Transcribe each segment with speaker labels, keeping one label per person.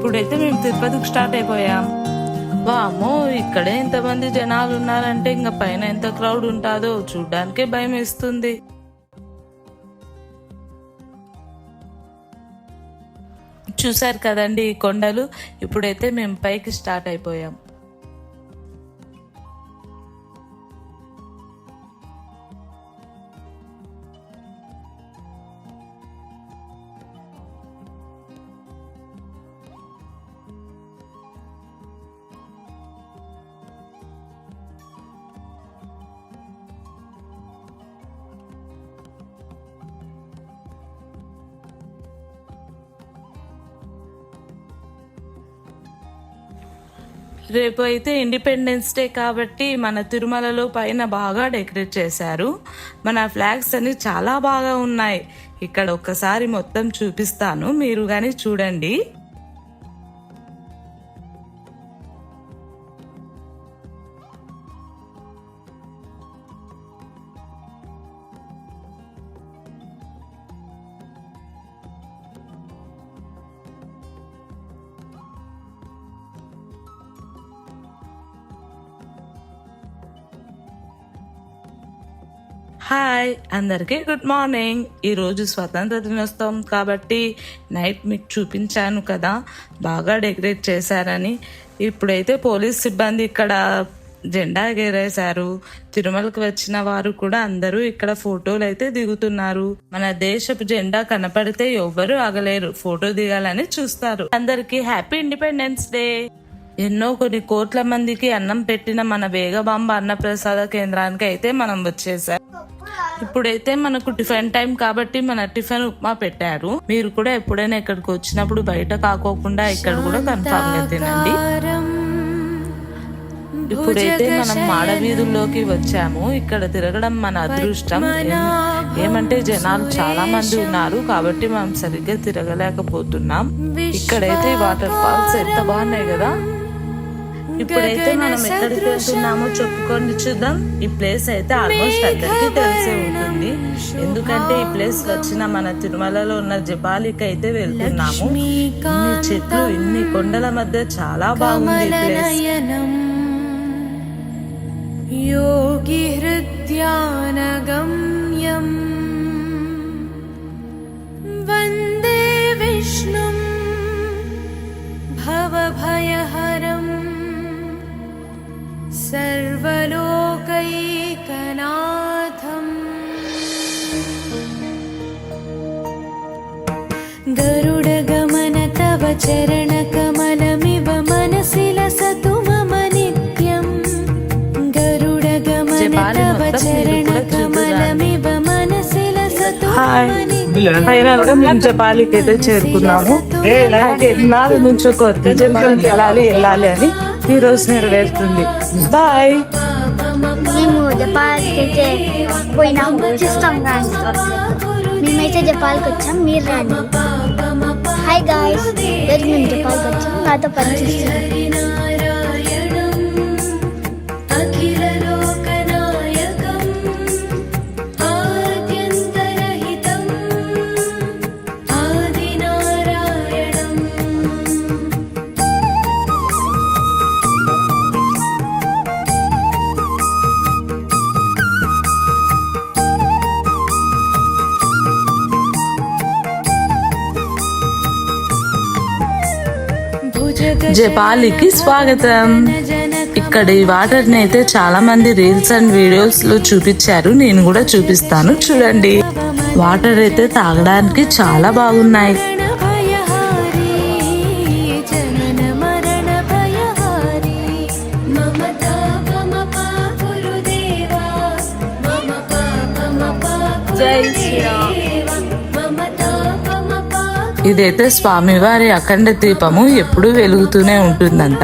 Speaker 1: ఇప్పుడైతే మేము తిరుపతికి స్టార్ట్ అయిపోయాం. వామ్మో, ఇక్కడే ఎంతమంది జనాలు ఉన్నారంటే ఇంకా పైన ఎంత క్రౌడ్ ఉంటుందో చూడ్డానికే భయం వేస్తుంది. చూసారు కదండి ఈ కొండలు. ఇప్పుడైతే మేము పైకి స్టార్ట్ అయిపోయాం. రేపు అయితే ఇండిపెండెన్స్ డే కాబట్టి మన తిరుమలలో పైన బాగా డెకరేట్ చేశారు. మన ఫ్లాగ్స్ అన్ని చాలా బాగా ఉన్నాయి. ఇక్కడ ఒక్కసారి మొత్తం చూపిస్తాను, మీరు కానీ చూడండి. హాయ్ అందరికీ గుడ్ మార్నింగ్. ఈరోజు స్వతంత్ర దినోత్సవం కాబట్టి నైట్ మీకు చూపించాను కదా బాగా డెకరేట్ చేశారని. ఇప్పుడైతే పోలీస్ సిబ్బంది ఇక్కడ జెండా ఎగరేశారు. తిరుమలకి వచ్చిన వారు కూడా అందరూ ఇక్కడ ఫోటోలు అయితే దిగుతున్నారు. మన దేశపు జెండా కనపడితే ఎవ్వరూ ఆగలేరు, ఫోటో దిగాలని చూస్తారు. అందరికీ హ్యాపీ ఇండిపెండెన్స్ డే. ఎన్నో కొన్ని కోట్ల మందికి అన్నం పెట్టిన మన వేగబాంబ అన్నప్రసాద కేంద్రానికి అయితే మనం వచ్చేసాం. ఇప్పుడైతే మనకు టిఫిన్ టైం కాబట్టి మన టిఫిన్ ఉప్మా పెట్టారు. మీరు కూడా ఎప్పుడైనా ఇక్కడికి వచ్చినప్పుడు బయట కాకోకుండా ఇక్కడ కూడా కన్ఫామ్ గా తినండి. ఇప్పుడైతే మనం మాడ వీధుల్లోకి వచ్చాము. ఇక్కడ తిరగడం మన అదృష్టం. ఏమంటే జనాలు చాలా మంది ఉన్నారు కాబట్టి మనం సరిగ్గా తిరగలేకపోతున్నాం. ఇక్కడైతే వాటర్ ఫాల్స్ ఎంత బాగున్నాయి కదా. ఇప్పుడైతే మనం ఎక్కడికి వెళ్తున్నామో చెప్పుకొని చూద్దాం. ఈ ప్లేస్ అయితే ఆల్మోస్ట్ అందరికీ తెలిసే ఉంటుంది, ఎందుకంటే ఈ ప్లేస్ వచ్చిన మన తిరుమలలో ఉన్న జపాలికి అయితే వెళ్తున్నాము. ఇన్ని చెట్లు, ఇన్ని కొండల మధ్య చాలా బాగుంది ఈ ప్లేస్.
Speaker 2: యోగి హృద్యానగమ్యం వందే విష్ణుం భవభయహరం సర్వలోకైకనాథం. గరుడగమన తవ చరణకమలమివ మనసి లసతు మమ నిత్యం. గరుడగమన తవ చరణకమలమివ మనసి లసతు మమ నిత్యం.
Speaker 1: ఫైనల్ గా మేము జపాలికి అయితే చేరుకున్నాము. ఎన్నాళ్ళ నుంచో కొత్త జంతువులకి వెళ్ళాలి అని ఈ రోజు నెరవేరుతుంది. బాయ్.
Speaker 3: మేము జపాల్కి అయితే పోయినాం, చూస్తాం కానీ మేమైతే జపాల్కి వచ్చాం, మీరు రండి. హాయ్ గాయ్స్, ఈరోజు మేము జపాల్కి వచ్చాం, నాతో పనిచేస్తాం.
Speaker 1: జపాలికి స్వాగతం. ఇక్కడ ఈ వాటర్ ని అయితే చాలా మంది రీల్స్ అండ్ వీడియోస్ లో చూపించారు, నేను కూడా చూపిస్తాను చూడండి. వాటర్ అయితే తాగడానికి చాలా బాగున్నాయి. జై శ్రీరామ్. ఇదైతే స్వామివారి అఖండ దీపము ఎప్పుడూ వెలుగుతూనే ఉంటుందంట.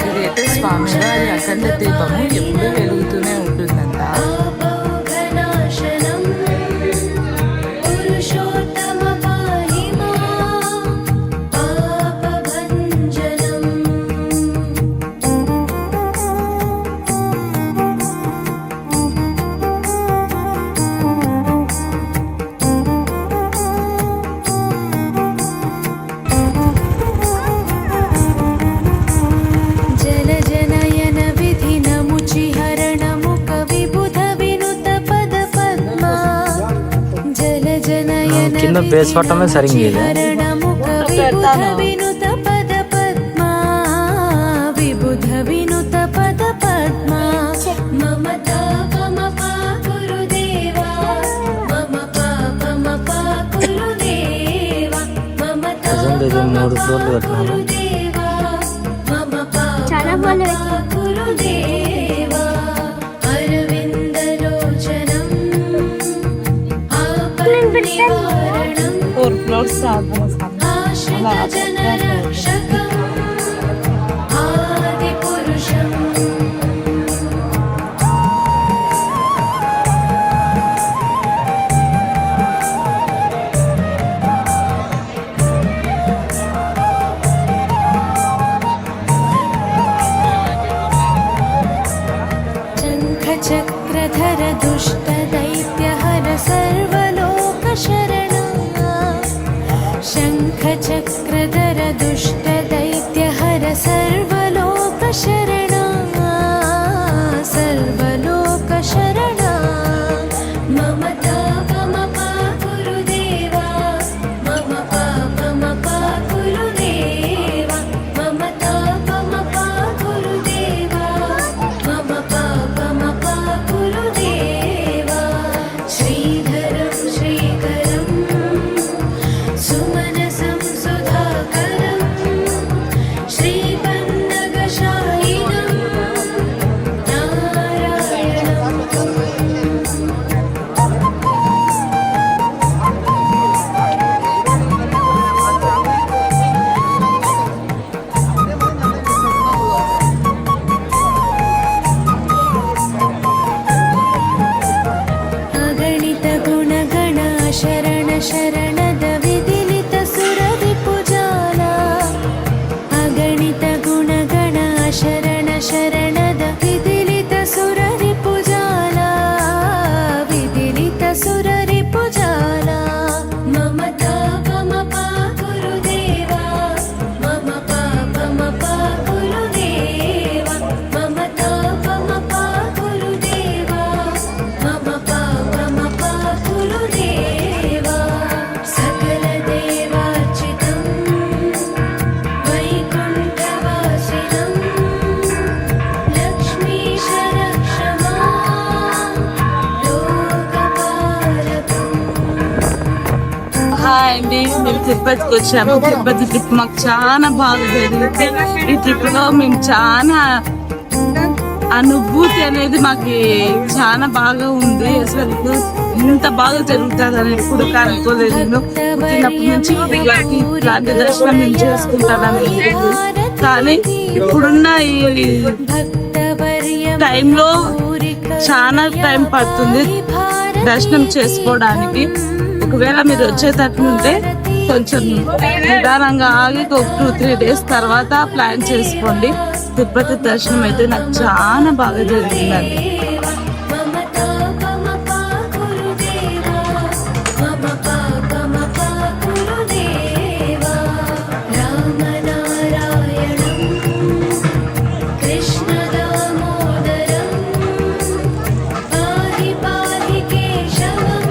Speaker 1: ఇదైతే స్వామివారి అఖండ దీపము ఎప్పుడూ వెలుగుతూనే ఉంటుందంట.
Speaker 4: ఏందో బేస్ పట్టమే సరిగ్గా ఇది.
Speaker 2: వినుత పద పద్మా విబుధ వినుత పద పద్మా మమత మమ గురుదేవా మమ పాపమ గురుదేవా మమత
Speaker 4: ప్రజెంట్ ఇది 3 ఫ్లోర్లు కట్టినాను.
Speaker 2: గురుదేవా మమ
Speaker 3: చాలా బాగుంది.
Speaker 2: గురుదేవా అరవిందలోచనం ఆపన్నివారణం
Speaker 1: 4 ఫ్లోర్స్
Speaker 2: ఆశ్రితజనరక్షకం ఆదిపురుషం शङ्खचक्रधर दुष्टदैत्यहर सर्वलोकशरणा शङ्खचक्रधर दुष्टदैत्यहर सर्वलोकशरणा सर्वलोकशरणा ममता मम गुरुदेवा मम पापम गुरुदेवा ममता मम गुरुदेवा मम पापम गुरुदेवा श्रीधरं श्रीकरं सुमनसं सुधाकरं श्रीपन्नगशायिनं नारायणम् अगणित गुणगण शरण शरणद विदिलित सुरविपुजाला अगणित गुणगण शरण शरणद विदिलित सुररिपुजाला विदिलित सुररिपुजाला ममता मम गुरुदेवा मम पापम गुरुदेवा ममता मम गुरुदेवा मम पापम गुरुदेवा सकलदेवार्चितं वैकुण्ठवासिनं लक्ष्मीश रक्ष मां लोकपालकम्
Speaker 1: హాయ్ అండి, మేము తిరుపతికి వచ్చాము. తిరుపతి ట్రిప్ మాకు చాలా బాగా జరిగింది. ఈ ట్రిప్ లో మేము చాలా అనుభూతి అనేది మాకు చాలా బాగా ఉంది. అసలు ఇంత బాగా జరుగుతుంది అని ఎప్పుడు అనుకోలేదు. నేను చిన్నప్పటి నుంచి ఇలాంటి దర్శనం మేము చేసుకుంటానని లేదు. కానీ ఇప్పుడున్న ఈ టైంలో చాలా టైం పడుతుంది దర్శనం చేసుకోవడానికి. ఒకవేళ మీరు వచ్చేటట్లుంటే కొంచెం నిదానంగా ఆగి ఒక 2-3 డేస్ తర్వాత ప్లాన్ చేసుకోండి. తిరుపతి దర్శనం అయితే నాకు చాలా బాగా జరిగిందండి.
Speaker 2: ममता मम गुरुदेवा मम पापम गुरुदेवा रामनारायणं कृष्णदामोदरं पाहि पाहि केशवं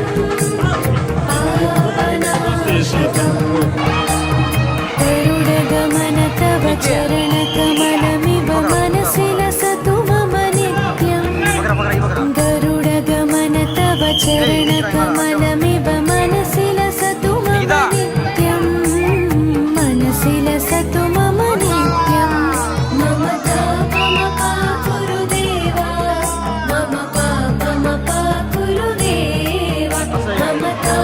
Speaker 2: पावनाशकम् गरुडगमन तव चरणकमलमिव मनसि लसतु मम नित्यम् गरुडगमन तव चरणकमलमिव मनसि लसतु मम नित्यम् मनसि लसतु मम नित्यम् ममता मम गुरुदेवा मम पापम गुरुदेवा ममता